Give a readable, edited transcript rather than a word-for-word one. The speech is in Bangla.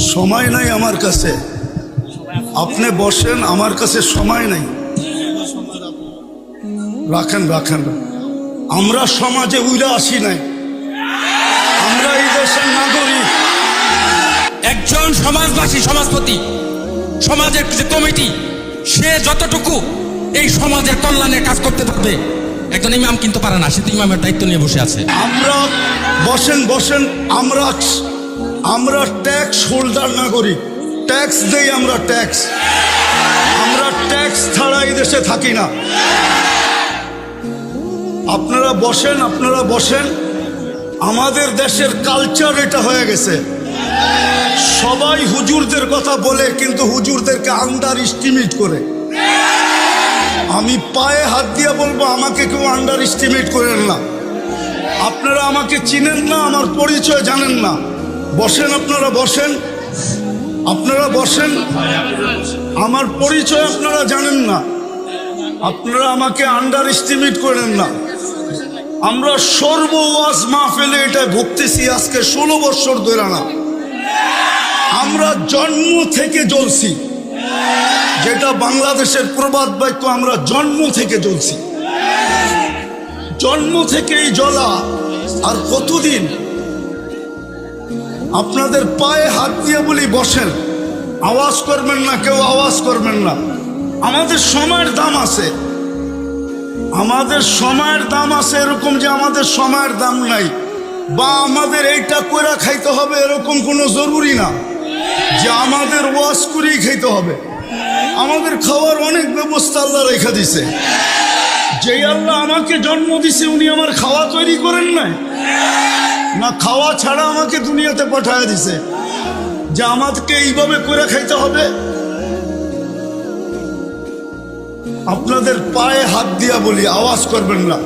সময় নাই আমার কাছে, আপনি বসেন, আমার কাছে সময় নাই। রাখেন রাখেন, আমরা সমাজে উইরা আসি নাই, আমরা এই দেশের নাগরিক। একজন সমাজবাসী, সমাজপতি, সমাজের যে কমিটি, সে যতটুকু এই সমাজের কল্যাণের কাজ করতে পারবে, একজন ইমাম কিন্তু পারে না। সে তো ইমামের দায়িত্ব নিয়ে বসে আছে। আমরা বসেন বসেন, আমরা ট্যাক্স হোল্ডার নাগরিক, ট্যাক্স দেই আমরা, আমরা ট্যাক্স ছাড়া এই দেশে থাকি না। আপনারা বসেন। আমাদের দেশের কালচার এটা হয়ে গেছে, সবাই হুজুরদের কথা বলে কিন্তু হুজুরদেরকে আন্ডার এস্টিমেট করে। আমি পায়ে হাত দিয়ে বলবো, আমাকে কেউ আন্ডার এস্টিমেট করেন না। আপনারা আমাকে চিনেন না, আমার পরিচয় জানেন না। বসেন, আপনারা বসেন, আমার পরিচয় আপনারা জানেন না, আপনারা আমাকে আন্ডার এস্টিমেট করেন না। আমরা সর্ব ওয়াজ মাহফিলে এটা ভুগতেছি আজকে 16 বছর ধরে না। আমরা জন্ম থেকে জ্বলছি, যেটা বাংলাদেশের প্রবাদ বাক্য, আমরা জন্ম থেকে জ্বলছি, জন্ম থেকেই জ্বলা। আর কতদিন? আপনাদের পায়ে হাত দিয়ে বলি বসেন, আওয়াজ করবেন না, কেউ আওয়াজ করবেন না। আমাদের সময়ের দাম আছে, আমাদের সময়ের দাম আছে, এরকম যে আমাদের সময়ের দাম নাই বা আমাদের এইটা করে খাইতে হবে এরকম কোনো জরুরি না যে আমাদের ওয়াজ করেই খাইতে হবে। আমাদের খাওয়ার অনেক ব্যবস্থা আল্লাহ রেখে দিছে। যেই আল্লাহ আমাকে জন্ম দিছে, উনি আমার খাওয়া তৈরি করেন নাই না? খাওয়া ছাড়া আমাকে দুনিয়াতে পাঠায় দিছে যে আমাদেরকে এইভাবে করে খাইতে হবে। আপনাদের পায়ে হাত দিয়া বলি, আওয়াজ করবেন না।